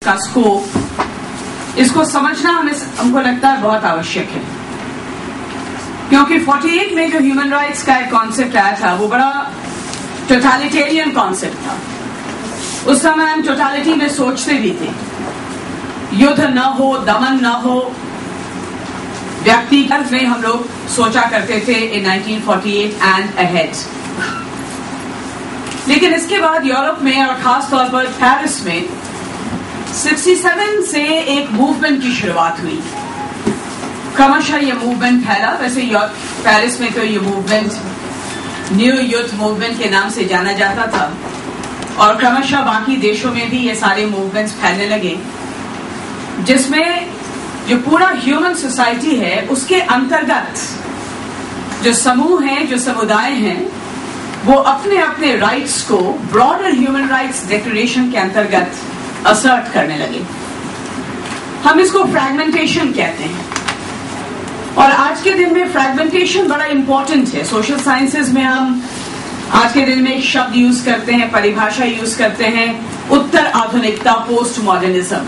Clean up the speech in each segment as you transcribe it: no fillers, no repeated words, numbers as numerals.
का स्कोप, इसको समझना हमको लगता है बहुत आवश्यक है, क्योंकि 48 में जो ह्यूमन राइट्स का एक कॉन्सेप्ट आया था वो बड़ा टोटलिटेरियन कॉन्सेप्ट था। उस समय हम टोटलिटी में सोचते भी थे, युद्ध न हो, दमन न हो, व्यक्तिगत में हम लोग सोचा करते थे इन 1948 एंड अहेड। लेकिन इसके बाद यूरोप में और खास तौर पर पेरिस में 67 से एक मूवमेंट की शुरुआत हुई। क्रमशः ये मूवमेंट फैला। वैसे पेरिस में तो ये मूवमेंट न्यू यूथ मूवमेंट के नाम से जाना जाता था और क्रमशः बाकी देशों में भी ये सारे मूवमेंट्स फैलने लगे, जिसमें जो पूरा ह्यूमन सोसाइटी है उसके अंतर्गत जो समूह हैं, जो समुदाय हैं, वो अपने अपने राइट्स को ब्रॉडर ह्यूमन राइट्स डिक्लेरेशन के अंतर्गत असर्ट करने लगे। हम इसको फ्रैगमेंटेशन कहते हैं और आज के दिन में फ्रैगमेंटेशन बड़ा इंपॉर्टेंट है। सोशल साइंसेज में हम आज के दिन में एक शब्द यूज करते हैं, परिभाषा यूज करते हैं, उत्तर आधुनिकता, पोस्ट मॉडर्निज्म।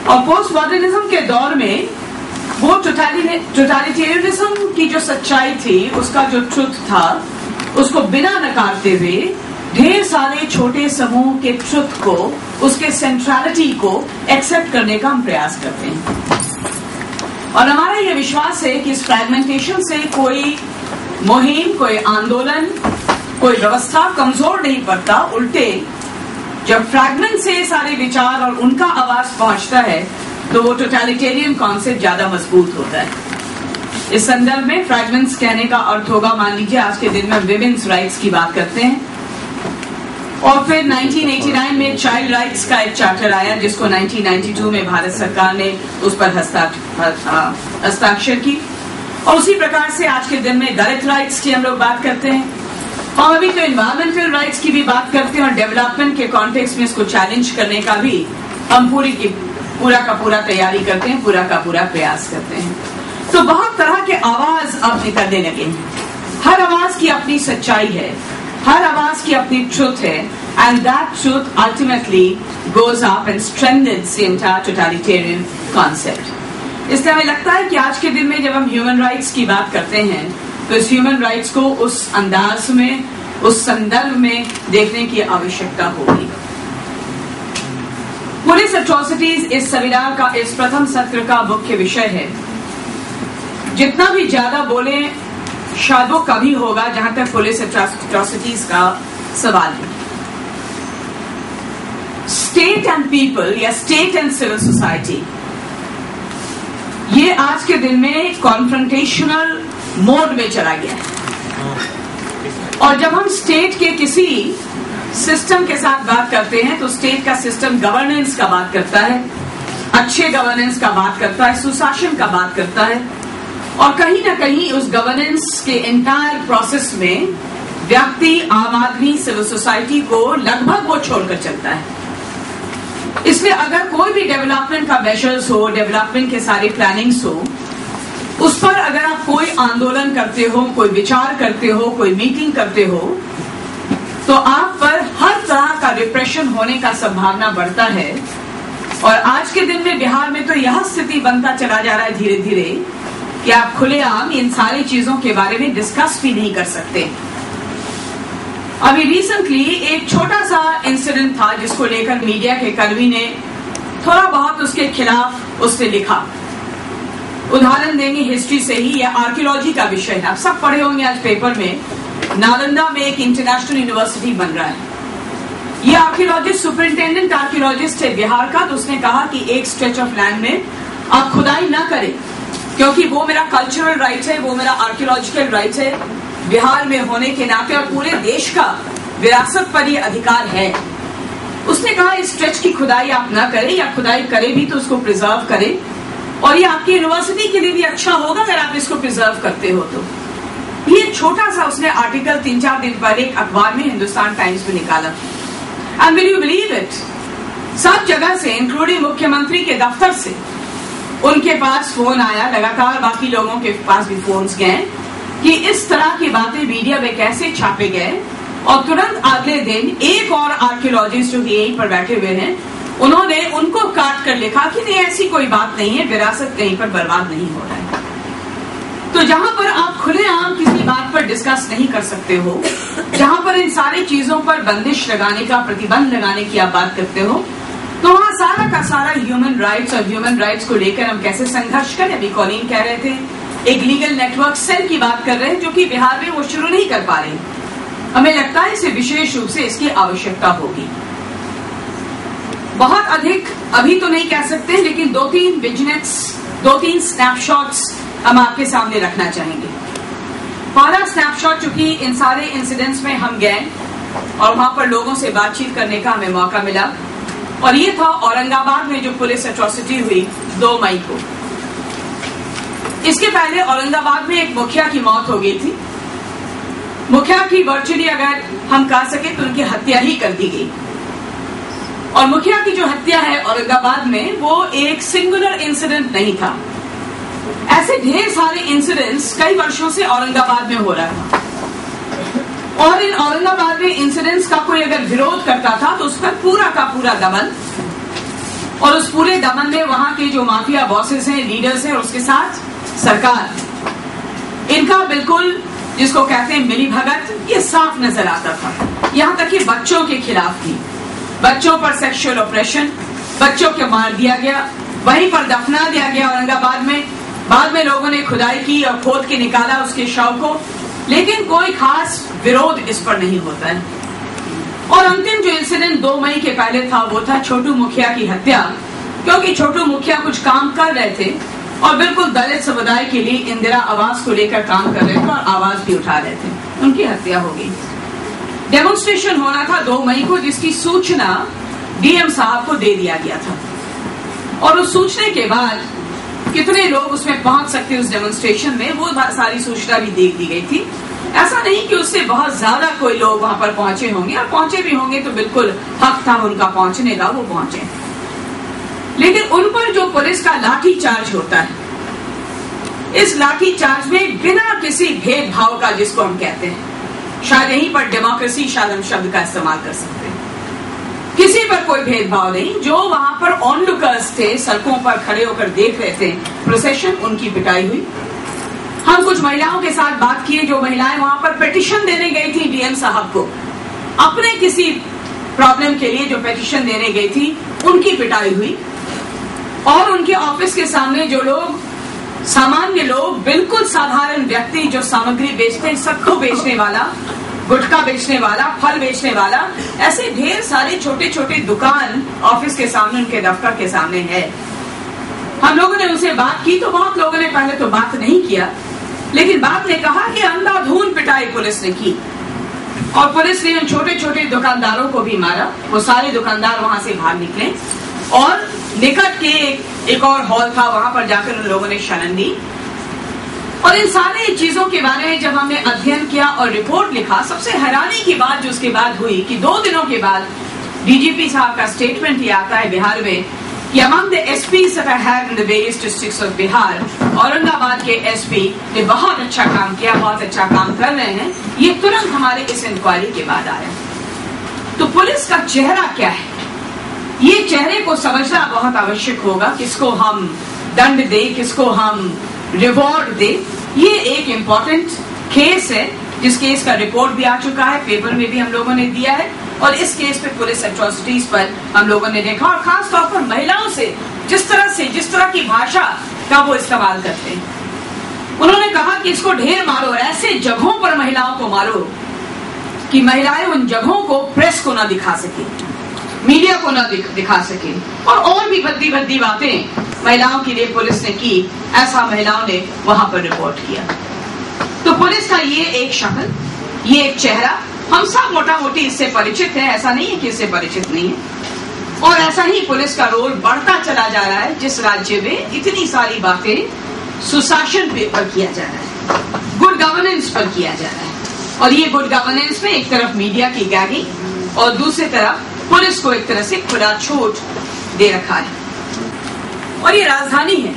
और पोस्ट मॉडर्निज्म के दौर में वो टोटलिटेरियनिज्म की जो सच्चाई थी, उसका जो ट्रुथ था, उसको बिना नकारते हुए ढेर सारे छोटे समूह के ट्रुथ को, उसके सेंट्रलिटी को एक्सेप्ट करने का हम प्रयास करते हैं। और हमारा यह विश्वास है कि इस फ्रैगमेंटेशन से कोई मुहिम, कोई आंदोलन, कोई व्यवस्था कमजोर नहीं पड़ता। उल्टे जब फ्रैगमेंट से सारे विचार और उनका आवाज पहुंचता है तो वो टोटलिटेरियन कॉन्सेप्ट ज्यादा मजबूत होता है। इस संदर्भ में फ्रैगमेंट्स कहने का अर्थ होगा, मान लीजिए आज के दिन में विमेन्स राइट्स की बात करते हैं और फिर 1989 में चाइल्ड राइट्स का एक चार्टर आया जिसको 1992 में भारत सरकार ने उस पर हस्ताक्षर की। और उसी प्रकार से आज के दिन में दलित राइट्स की हम लोग बात करते हैं और अभी तो एनवायरमेंटल राइट्स की भी बात करते हैं और डेवलपमेंट के कॉन्टेक्स्ट में इसको चैलेंज करने का भी हम पूरा का पूरा तैयारी करते हैं, पूरा का पूरा प्रयास करते हैं। तो बहुत तरह के आवाज अब निकलने लगे हैं। हर आवाज की अपनी सच्चाई है, हर आवाज की अपनी ट्रुथ है, and that truth ultimately goes up and strengthens the entire totalitarian concept. इसलिए हमें लगता है कि आज के दिन में जब हम ह्यूमन राइट्स की बात करते हैं तो इस ह्यूमन राइट्स को उस अंदाज में, उस संदर्भ में देखने की आवश्यकता होगी। पुलिस एट्रोसिटीज इस सेमिनार का, इस प्रथम सत्र का मुख्य विषय है। जितना भी ज्यादा बोले शायद वो कभी होगा जहां तक पुलिस एट्रोसिटीज का सवाल है। स्टेट एंड पीपल या स्टेट एंड सिविल सोसाइटी, ये आज के दिन में कॉन्फ्रंटेशनल मोड में चला गया है। और जब हम स्टेट के किसी सिस्टम के साथ बात करते हैं तो स्टेट का सिस्टम गवर्नेंस का बात करता है, अच्छे गवर्नेंस का बात करता है, सुशासन का बात करता है और कहीं ना कहीं उस गवर्नेंस के एंटायर प्रोसेस में व्यक्ति, आम आदमी, सिविल सोसाइटी को लगभग वो छोड़कर चलता है। इसलिए अगर कोई भी डेवलपमेंट का मेजर्स हो, डेवलपमेंट के सारे प्लानिंग्स हो, उस पर अगर आप कोई आंदोलन करते हो, कोई विचार करते हो, कोई मीटिंग करते हो, तो आप पर हर तरह का रिप्रेशन होने का संभावना बढ़ता है। और आज के दिन में बिहार में तो यह स्थिति बनता चला जा रहा है धीरे धीरे कि आप खुलेआम इन सारी चीजों के बारे में डिस्कस भी नहीं कर सकते। अभी रिसेंटली एक छोटा सा इंसिडेंट था जिसको लेकर मीडिया के कर्मी ने थोड़ा बहुत उसके खिलाफ उसने लिखा। उदाहरण देंगे हिस्ट्री से ही, यह आर्कियोलॉजी का विषय है। आप सब पढ़े होंगे आज पेपर में, नालंदा में एक इंटरनेशनल यूनिवर्सिटी बन रहा है। ये आर्कियोलॉजिस्ट, सुपरिंटेंडेंट आर्कियोलॉजिस्ट है बिहार का, तो उसने कहा कि एक स्ट्रेच ऑफ लैंड में आप खुदाई ना करें क्योंकि वो मेरा कल्चरल राइट है, वो मेरा आर्कियोलॉजिकल राइट है बिहार में होने के नाते और पूरे देश का विरासत पर ये अधिकार है। उसने कहा इस स्ट्रेच की खुदाई आप ना करें, या खुदाई करें भी तो उसको प्रिजर्व करें और ये आपकी यूनिवर्सिटी के लिए भी अच्छा होगा अगर आप इसको प्रिजर्व करते हो तो। ये छोटा सा उसने आर्टिकल 3-4 दिन पहले एक अखबार में, हिंदुस्तान टाइम्स में निकाला। And will you believe it, सब जगह से इंक्लूडिंग मुख्यमंत्री के दफ्तर से उनके पास फोन आया, लगातार बाकी लोगों के पास भी फोन्स गए कि इस तरह की बातें मीडिया में कैसे छापे गए। और तुरंत अगले दिन एक और आर्कियोलॉजिस्ट जो कि यहीं पर बैठे हुए हैं, उन्होंने लिखा कि नहीं ऐसी कोई बात नहीं है, विरासत कहीं पर बर्बाद नहीं हो रहा है। तो जहां पर आप खुलेआम किसी बात पर डिस्कस नहीं कर सकते हो, जहां पर इन सारी चीजों पर बंदिश लगाने का, प्रतिबंध लगाने की आप बात करते हो, तो वहां सारा का सारा ह्यूमन राइट्स और ह्यूमन राइट्स को लेकर हम कैसे संघर्ष करें। अभी कॉलिन कह रहे थे एक लीगल नेटवर्क सेल की बात कर रहे हैं, जो कि बिहार में वो शुरू नहीं कर पा रहे। हमें लगता है इसे विशेष रूप से इसकी आवश्यकता होगी। बहुत अधिक अभी तो नहीं कह सकते, लेकिन 2-3 विजिलेंस, 2-3 स्नैपशॉट्स हम आपके सामने रखना चाहेंगे। पहला स्नैपशॉट, चूंकि इन सारे इंसिडेंट्स में हम गए और वहां पर लोगों से बातचीत करने का हमें मौका मिला, और ये था औरंगाबाद में जो पुलिस एट्रोसिटी हुई 2 मई को। इसके पहले औरंगाबाद में एक मुखिया की मौत हो गई थी। मुखिया की वर्चुअली अगर हम कह सके तो उनकी हत्या ही कर दी गई। और मुखिया की जो हत्या है औरंगाबाद में, वो एक सिंगुलर इंसिडेंट नहीं था। ऐसे ढेर सारे इंसिडेंट्स कई वर्षों से औरंगाबाद में हो रहा था, और इन औरंगाबाद में इंसिडेंट्स का कोई अगर विरोध करता था तो उस पर पूरा का पूरा दमन, और उस पूरे दमन में वहां के जो माफिया बॉसेस हैं, लीडर्स हैं, और उसके साथ सरकार, इनका बिल्कुल जिसको कहते हैं मिली भगत, ये साफ नजर आता था। यहां तक कि बच्चों के खिलाफ भी, बच्चों पर सेक्सुअल ऑपरेशन, बच्चों को मार दिया गया, वहीं पर दफना दिया गया औरंगाबाद में। बाद में लोगों ने खुदाई की और खोद के निकाला उसके शव को, लेकिन कोई खास विरोध इस पर नहीं होता है। और अंतिम जो इंसिडेंट 2 मई के पहले था, वो था छोटू मुखिया की हत्या, क्योंकि छोटू मुखिया कुछ काम कर रहे थे और बिल्कुल दलित समुदाय के लिए इंदिरा आवास को लेकर काम कर रहे थे और आवाज भी उठा रहे थे, उनकी हत्या हो गई। डेमोन्स्ट्रेशन होना था 2 मई को, जिसकी सूचना डीएम साहब को दे दिया गया था, और उस सूचना के बाद कितने लोग उसमें पहुंच सकते उस डेमोन्स्ट्रेशन में, वो सारी सूचना भी दे दी गई थी। ऐसा नहीं कि उससे बहुत ज्यादा कोई लोग वहां पर पहुंचे होंगे, और पहुंचे भी होंगे तो बिल्कुल हक था उनका पहुंचने का, वो पहुंचे। लेकिन उन पर जो पुलिस का लाठी चार्ज होता है, इस लाठी चार्ज में बिना किसी भेदभाव का, जिसको हम कहते हैं, शायद यहीं पर डेमोक्रेसी शायद हम शब्द का इस्तेमाल कर सकते हैं, किसी पर कोई भेदभाव नहीं। जो वहां पर ऑनलुकर्स थे, सड़कों पर खड़े होकर देख रहे थे प्रोसेशन, उनकी पिटाई हुई। हम कुछ महिलाओं के साथ बात किए, जो महिलाएं वहां पर पिटीशन देने गई थी डीएम साहब को, अपने किसी प्रॉब्लम के लिए जो पिटीशन देने गई थी, उनकी पिटाई हुई। और उनके ऑफिस के सामने जो लोग, सामान्य लोग, बिल्कुल साधारण व्यक्ति जो सामग्री बेचते हैं, सत्तू बेचने वाला, गुटखा बेचने वाला, फल बेचने वाला, ऐसे ढेर सारे छोटे छोटे दुकान ऑफिस के सामने, उनके दफ्तर के सामने है। हम लोगों ने उनसे बात की तो बहुत लोगों ने पहले तो बात नहीं किया, लेकिन बाद में कहा कि अंधाधुंध पिटाई पुलिस ने की, और पुलिस ने उन छोटे छोटे दुकानदारों को भी मारा। वो सारे दुकानदार वहां से बाहर निकले, और निकट के एक और हॉल था, वहां पर जाकर उन लोगों ने शरण दी। और इन सारे चीजों के बारे में जब हमने अध्ययन किया और रिपोर्ट लिखा, सबसे हैरानी की बात जो उसके बाद हुई कि 2 दिनों के बाद डीजीपी साहब का स्टेटमेंट ये आता है बिहार में कि among the SPs that I have in the various districts of Bihar, Aurangabad के एसपी ने बहुत अच्छा काम किया, बहुत अच्छा काम कर रहे हैं। ये तुरंत हमारे इस इंक्वायरी के बाद आया। तो पुलिस का चेहरा क्या है, ये चेहरे को समझना बहुत आवश्यक होगा। किसको हम दंड दे, किसको हम रिवॉर्ड दे, ये एक इम्पोर्टेंट केस है, जिस केस का रिपोर्ट भी आ चुका है, पेपर में भी हम लोगों ने दिया है। और इस केस पे पुलिस एट्रोसिटीज पर हम लोगों ने देखा, और खास तौर पर महिलाओं से जिस तरह की भाषा का वो इस्तेमाल करते हैं। उन्होंने कहा कि इसको ढेर मारो, ऐसे जगहों पर महिलाओं को मारो कि महिलाएं उन जगहों को प्रेस को ना दिखा सके, मीडिया को ना दिखा सके, और भी भद्दी भद्दी बातें महिलाओं के लिए पुलिस ने की। ऐसा महिलाओं ने वहां पर रिपोर्ट किया। तो पुलिस का ये एक शक्ल, ये एक चेहरा, हम सब मोटा मोटी इससे परिचित हैं, ऐसा नहीं है कि इससे परिचित नहीं है। और ऐसा ही पुलिस का रोल बढ़ता चला जा रहा है, जिस राज्य में इतनी सारी बातें सुशासन पर किया जा रहा है, गुड गवर्नेंस पर किया जा रहा है। और ये गुड गवर्नेंस में एक तरफ मीडिया की गैगिंग और दूसरी तरफ पुलिस को एक तरह से खुला छूट दे रखा है। और ये राजधानी है,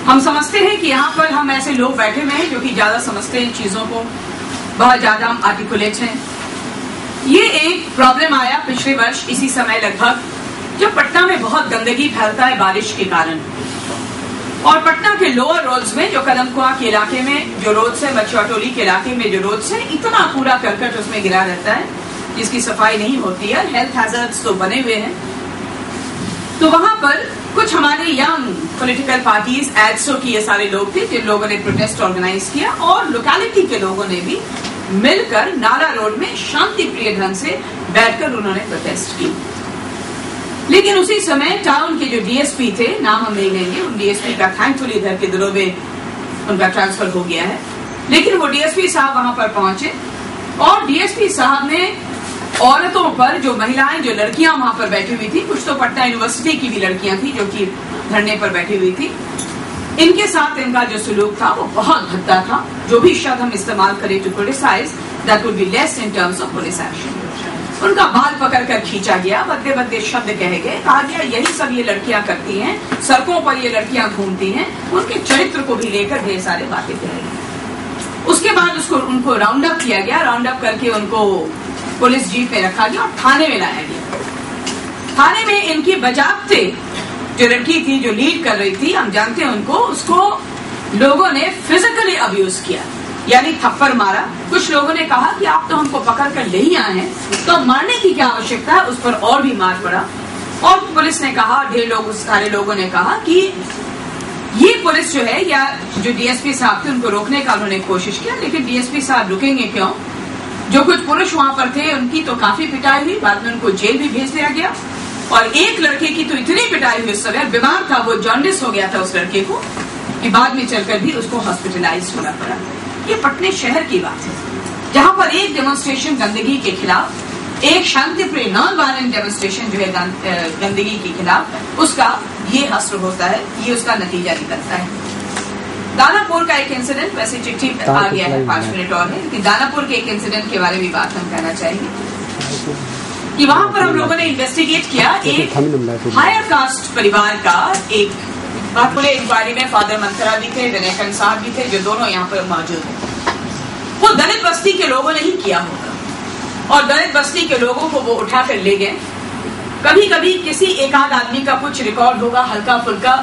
हम समझते हैं कि यहाँ पर हम ऐसे लोग बैठे हुए हैं जो कि ज्यादा समझते हैं चीजों को, बहुत ज्यादा हम आर्टिकुलेट हैं। ये एक प्रॉब्लम आया पिछले वर्ष इसी समय, लगभग जब पटना में बहुत गंदगी फैलता है बारिश के कारण, और पटना के लोअर रोड्स में, जो कदमकुआं के इलाके में जो रोड्स है, मछुआटोली के इलाके में जो रोड्स है, इतना कूड़ा करकट उसमें गिरा रहता है जिसकी सफाई नहीं होती है, हेल्थ हैजर्ड्स तो बने हुए हैं। तो वहां पर कुछ हमारे यंग पॉलिटिकल पार्टीज, एडसो की ये सारे लोग थे जिन लोगों ने प्रोटेस्ट ऑर्गेनाइज किया, और लोकेलिटी के लोगों ने भी मिलकर नाला रोड में शांति प्रिय ढंग से बैठकर उन्होंने प्रोटेस्ट की। लेकिन उसी समय टाउन के जो डीएसपी थे, नाम हम नहीं लेंगे, उन डीएसपी का थैंकफुली इधर के दिनों में उनका ट्रांसफर हो गया है, लेकिन वो डीएसपी साहब वहां पर पहुंचे और डीएसपी साहब ने औरतों पर, जो महिलाएं, जो लड़कियां वहां पर बैठी हुई थी, कुछ तो पटना यूनिवर्सिटी की भी लड़कियां थी जो कि धरने पर बैठी हुई थी, इनके साथ इनका जो सलूक था वो बहुत भद्दा था। जो भी शब्द हम इस्तेमाल करें to criticise, that would be less in terms of police action. उनका बाल पकड़कर खींचा गया, भद्दे भद्दे शब्द कहे गए, कहा गया यही सब ये लड़कियां करती हैं, सड़कों पर ये लड़कियां घूमती हैं, उनके चरित्र को भी लेकर ढेर सारे बातें कहे गए। उसके बाद उनको राउंड अप किया गया, राउंड अप करके उनको पुलिस जीप में रखा गया और थाने में लाया गया। थाने में इनकी बजाबते जो लड़की थी, जो लीड कर रही थी, हम जानते हैं उनको, उसको लोगों ने फिजिकली अब्यूज किया, यानी थप्पड़ मारा। कुछ लोगों ने कहा कि आप तो हमको पकड़ कर ले ही आए हैं, तो मारने की क्या आवश्यकता है, उस पर और भी मार पड़ा। और पुलिस ने कहा, ढेर लोग, सारे लोगों ने कहा कि ये पुलिस जो है, या जो डीएसपी साहब थे, उनको रोकने का उन्होंने कोशिश किया, लेकिन डीएसपी साहब रुकेंगे क्यों। जो कुछ पुरुष वहां पर थे उनकी तो काफी पिटाई हुई, बाद में उनको जेल भी भेज दिया गया। और एक लड़के की तो इतनी पिटाई हुई, उस समय बीमार था वो, जॉन्डिस हो गया था उस लड़के को, कि बाद में चलकर भी उसको हॉस्पिटलाइज होना पड़ा। ये पटने शहर की बात है, जहां पर एक डेमोन्स्ट्रेशन गंदगी के खिलाफ, एक शांतिप्रिय नॉन वायलेंट डेमोन्स्ट्रेशन जो है गंदगी के खिलाफ, उसका ये असर होता है, ये उसका नतीजा निकलता है। दानापुर का एक इंसिडेंट, वैसे चिट्ठी आ गया है, 5 मिनट और है, लेकिन दानापुर के एक इंसिडेंट के बारे में बात हम कहना चाहेंगे कि वहां पर हम लोगों ने इन्वेस्टिगेट किया। एक हायर कास्ट परिवार का एक खुले इंक्वायरी में फादर मंथरा भी थे, विनयकन साहब भी थे, जो दोनों यहाँ पर मौजूद हैं। वो दलित बस्ती के लोगों ने ही किया होगा, और दलित बस्ती के लोगों को वो उठा कर ले गए। कभी कभी किसी एक आध आदमी का कुछ रिकॉर्ड होगा हल्का फुल्का,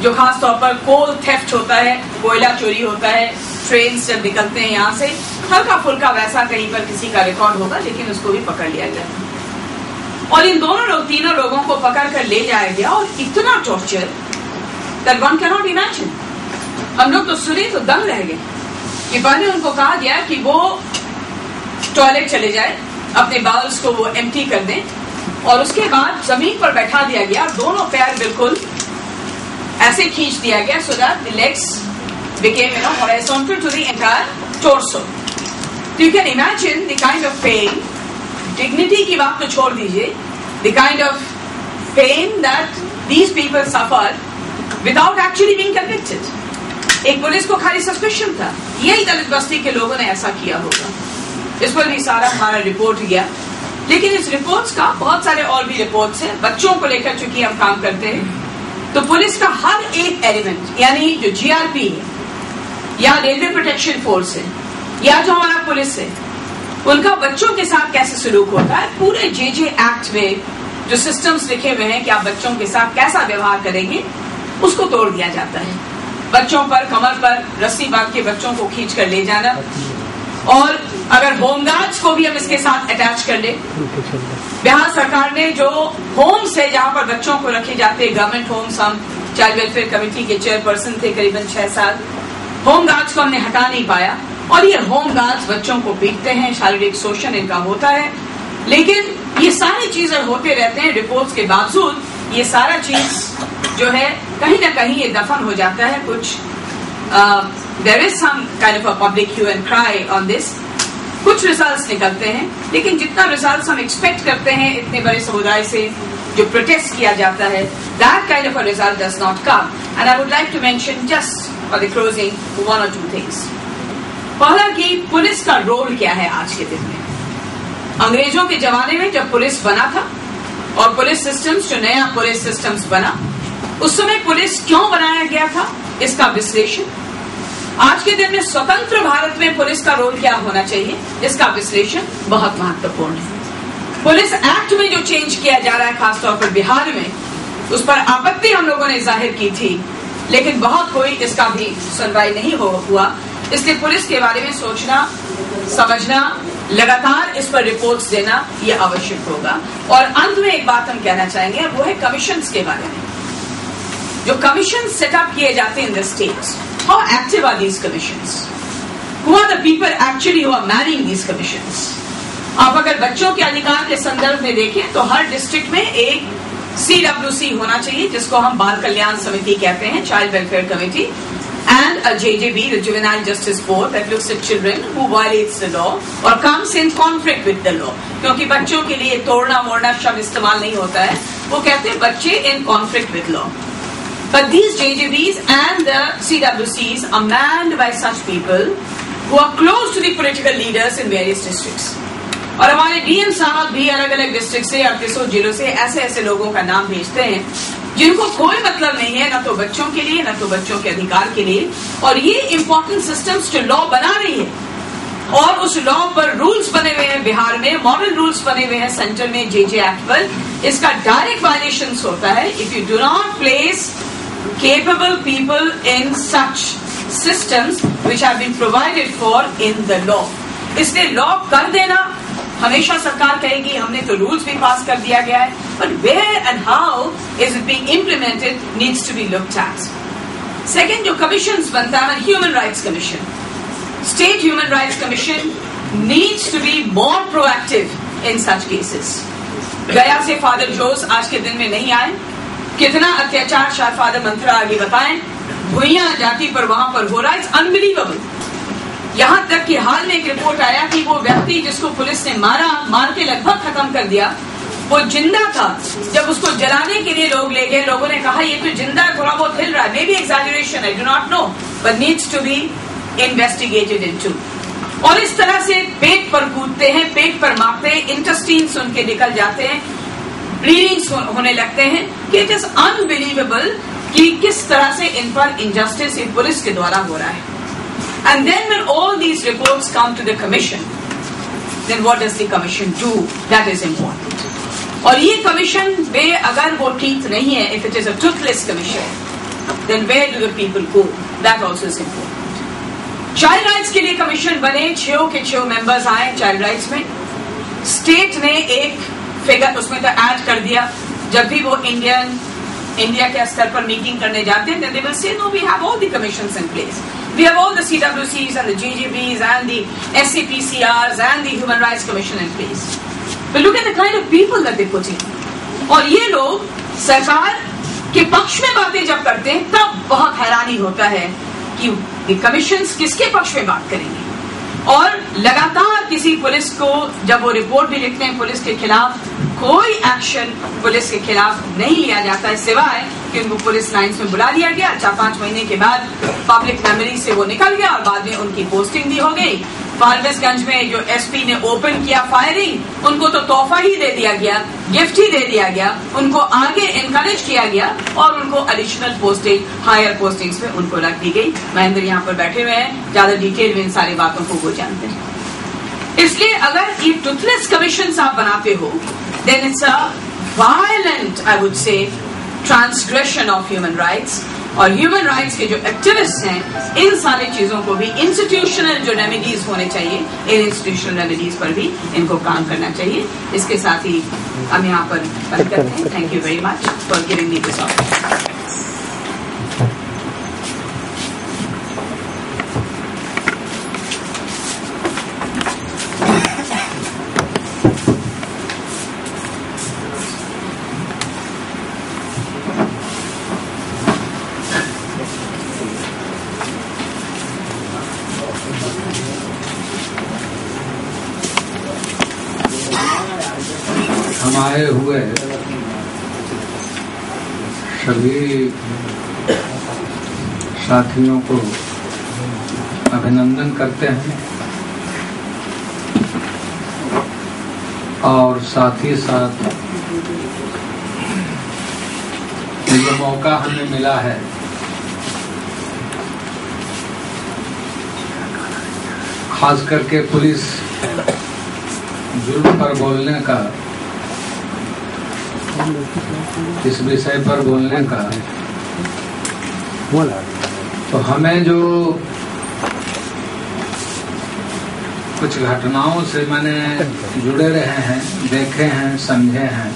जो खास तौर पर कोल थेफ्ट होता है, कोयला चोरी होता है, ट्रेन जब निकलते हैं यहाँ से, हल्का फुल्का वैसा कहीं पर किसी का रिकॉर्ड होगा, लेकिन उसको भी पकड़ लिया गया। और इन तीनों लोगों को पकड़ कर ले जाया गया, और इतना torture that one cannot imagine। हम लोग तो सुने तो दंग रह गए कि पहले उनको कहा गया कि वो टॉयलेट चले जाए, अपने बाउल्स को वो एम्प्टी कर दें, और उसके बाद जमीन पर बैठा दिया गया, दोनों पैर बिल्कुल ऐसे खींच दिया गया, so that the legs became horizontal to the entire torso। So you can imagine the kind of pain, dignity की बात तो छोड़ दीजिए, the kind of pain that these people suffered without actually being convicted। एक police को खाली suspicion था, यही दलित बस्ती के लोगों ने ऐसा किया होगा। इस पर भी सारा हमारा रिपोर्ट गया, लेकिन इस रिपोर्ट्स का बहुत सारे और भी रिपोर्ट्स हैं। बच्चों को लेकर चूंकि हम काम करते हैं, तो पुलिस का हर एक एलिमेंट, यानी जो जीआरपी है, या रेलवे प्रोटेक्शन फोर्स है, या जो हमारा पुलिस है, उनका बच्चों के साथ कैसे सलूक होता है, पूरे जेजे एक्ट में जो सिस्टम्स लिखे हुए हैं कि आप बच्चों के साथ कैसा व्यवहार करेंगे, उसको तोड़ दिया जाता है। बच्चों पर कमर पर रस्सी बांध के बच्चों को खींच कर ले जाना, और अगर होमगार्ड्स को भी हम इसके साथ अटैच कर ले, बिहार सरकार ने जो होम्स है जहां पर बच्चों को रखे जाते हैं, गवर्नमेंट होम्स, हम चाइल्ड वेलफेयर कमेटी के चेयरपर्सन थे करीबन 6 साल, होमगार्ड्स को हमने हटा नहीं पाया, और ये होमगार्ड्स बच्चों को पीटते हैं, शारीरिक शोषण इनका होता है। लेकिन ये सारी चीजें होते रहते हैं, रिपोर्ट्स के बावजूद ये सारा चीज जो है कहीं ना कहीं ये दफन हो जाता है। कुछ there is some kind of a public hue and cry on this, कुछ रिजल्ट्स निकलते हैं, लेकिन जितना रिजल्ट्स हम एक्सपेक्ट करते हैं इतने बड़े समुदाय से जो प्रोटेस्ट किया जाता है, that kind of a result does not come. And I would like to mention just for the closing 1 or 2 things. पहला कि पुलिस का रोल क्या है आज के दिन में। अंग्रेजों के जमाने में जब पुलिस बना था, और पुलिस सिस्टम्स, जो नया पुलिस सिस्टम्स बना, उस समय पुलिस क्यों बनाया गया था, इसका विश्लेषण। आज के दिन में स्वतंत्र भारत में पुलिस का रोल क्या होना चाहिए, इसका विश्लेषण बहुत महत्वपूर्ण है। पुलिस एक्ट में जो चेंज किया जा रहा है खासतौर पर बिहार में, उस पर आपत्ति हम लोगों ने जाहिर की थी, लेकिन बहुत कोई इसका भी सुनवाई नहीं हुआ। इसलिए पुलिस के बारे में सोचना, समझना, लगातार इस पर रिपोर्ट्स देना ये आवश्यक होगा। और अंत में एक बात हम कहना चाहेंगे, वो है कमीशंस के बारे में। जो कमीशन सेटअप किए जाते हैं in the states, how active are these commissions? Who are the people actually who are manning these commissions? आप अगर बच्चों के अधिकार के संदर्भ में देखें तो हर डिस्ट्रिक्ट में एक CWC होना चाहिए, जिसको हम बाल कल्याण समिति कहते हैं, child welfare committee, and a JJB, the Juvenile Justice Board, that looks at children who violates the law or comes in conflict with the law. क्योंकि बच्चों के लिए तोड़ना मोड़ना शब्द इस्तेमाल नहीं होता है, वो कहते हैं बच्चे in conflict with law. But these JJBs and the CWCs are manned by such people who are close to the political leaders in various districts. और हमारे DM साहब भी अलग अलग डिस्ट्रिक्ट से 38 जिलों से ऐसे ऐसे लोगों का नाम भेजते हैं जिनको कोई मतलब नहीं है, न तो बच्चों के लिए, न तो बच्चों के अधिकार के लिए। और ये इंपॉर्टेंट सिस्टम्स जो लॉ बना रही है, और उस लॉ पर रूल्स बने हुए हैं बिहार में, मॉडल रूल्स बने हुए हैं सेंटर में JJ एक्ट पर, इसका डायरेक्ट वायलेशन होता है if you do not place capable people in such systems which have been provided for in the law. इसलिए लॉ कर देना, हमेशा सरकार कहेगी हमने तो रूल्स भी पास कर दिया गया है, but where and how is it being implemented needs to be looked at. Second, जो कमीशंस बनता है, human rights commission, state human rights commission needs to be more proactive in such cases. गया से फादर जोस आज के दिन में नहीं आए, कितना अत्याचार शायद फादर मंत्रा आगे बताएं, भुइयां जाति पर वहां पर हो रहा है, इट्स अनबिलीवेबल। यहां तक कि हाल में एक रिपोर्ट आया कि वो व्यक्ति जिसको पुलिस ने मार के लगभग खत्म कर दिया, वो जिंदा था। जब उसको जलाने के लिए लोग ले गए, लोगों ने कहा ये तो जिंदा थोड़ा बहुत हिल रहा है, may be exaggeration, I do not know, but needs to be investigated into. और इस तरह से पेट पर कूदते हैं, पेट पर मारते हैं, इंटेस्टाइन्स उनके निकल जाते हैं, ब्लीडिंग्स होने लगते हैं, कि इट इज अनबिलीवेबल कि किस तरह से इन पर इनजस्टिस इन पुलिस के द्वारा हो रहा है। And then when all these reports come to the commission, then what does the commission do? That is important. और ये commission में अगर वो ठीक नहीं है, if it is a toothless commission, then where do the people go? That also is important. Child rights के लिए commission बने, 6 के 6 members आए child rights में। State ने एक फिगर उसमें तो ऐड कर दिया, जब भी वो इंडिया के स्तर पर मीटिंग करने जाते हैं, then they will say no, we have all the commissions in place. We have all the CWCs and the JJBs and the SCPCRs and the Human Rights Commission in place. But look at the kind of people that they put in. और ये लोग सरकार के पक्ष में बातें जब करते हैं, तब बहुत हैरानी होता है कि ये कमीशंस किसके पक्ष में बात करेंगे। और लगातार किसी पुलिस को जब वो रिपोर्ट भी लिखते हैं पुलिस के खिलाफ, कोई एक्शन पुलिस के खिलाफ नहीं लिया जाता है, सिवाय कि उनको पुलिस लाइन्स में बुला लिया गया, 4-5 महीने के बाद पब्लिक मेमोरी से वो निकल गया और बाद में उनकी पोस्टिंग भी हो गई। फारबिसगंज में जो SP ने ओपन किया फायरिंग, उनको तो तोहफा ही दे दिया गया, गिफ्ट ही दे दिया गया, उनको आगे इनकरेज किया गया और उनको एडिशनल पोस्टिंग, हायर पोस्टिंग्स में उनको रख दी गई। महेंद्र यहाँ पर बैठे हुए हैं, ज्यादा डिटेल में इन सारी बातों को वो जानते हैं। इसलिए अगर ये टूथलेस कमीशन आप बनाते हो, then it's a violent, I would say, transgression of human rights. और ह्यूमन राइट्स के जो एक्टिविस्ट हैं, इन सारी चीजों को भी इंस्टीट्यूशनल जो रेमेडीज होने चाहिए, इन इंस्टीट्यूशनल रेमेडीज पर भी इनको काम करना चाहिए। इसके साथ ही हम यहाँ पर बंद करते हैं। Thank you very much for giving me this opportunity. आए हुए सभी साथियों को अभिनंदन करते हैं और साथ ही साथ जो मौका हमें मिला है खास करके पुलिस जुल्म पर बोलने का, इस विषय पर बोलने का, तो हमें जो कुछ घटनाओं से मैंने जुड़े रहे हैं, देखे हैं, समझे हैं,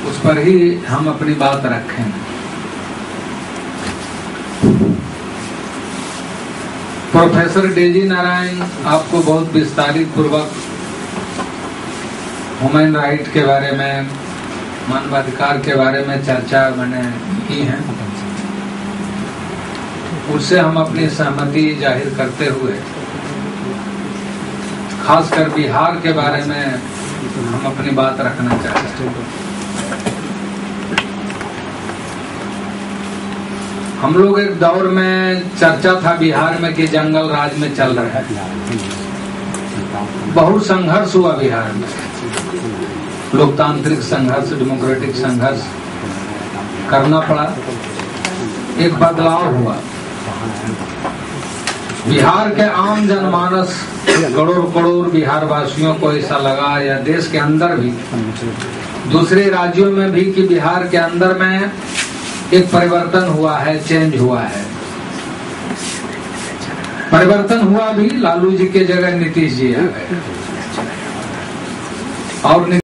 उस पर ही हम अपनी बात रखें। प्रोफेसर डेजी नारायण आपको बहुत विस्तारित पूर्वक ह्यूमन राइट के बारे में, मानवाधिकार के बारे में चर्चा मैंने की है। उससे हम अपनी सहमति जाहिर करते हुए खासकर बिहार के बारे में हम अपनी बात रखना चाहते हैं। हम लोग एक दौर में चर्चा था बिहार में कि जंगल राज में चल रहा है। बहुत संघर्ष हुआ बिहार में, लोकतांत्रिक संघर्ष, डेमोक्रेटिक संघर्ष करना पड़ा, एक बदलाव हुआ। बिहार के आम जनमानस, करोड़ करोड़ बिहार वासियों को ऐसा लगा, या देश के अंदर भी, दूसरे राज्यों में भी, कि बिहार के अंदर में एक परिवर्तन हुआ है, चेंज हुआ है। परिवर्तन हुआ भी, लालू जी के जगह नीतीश जी आ गए और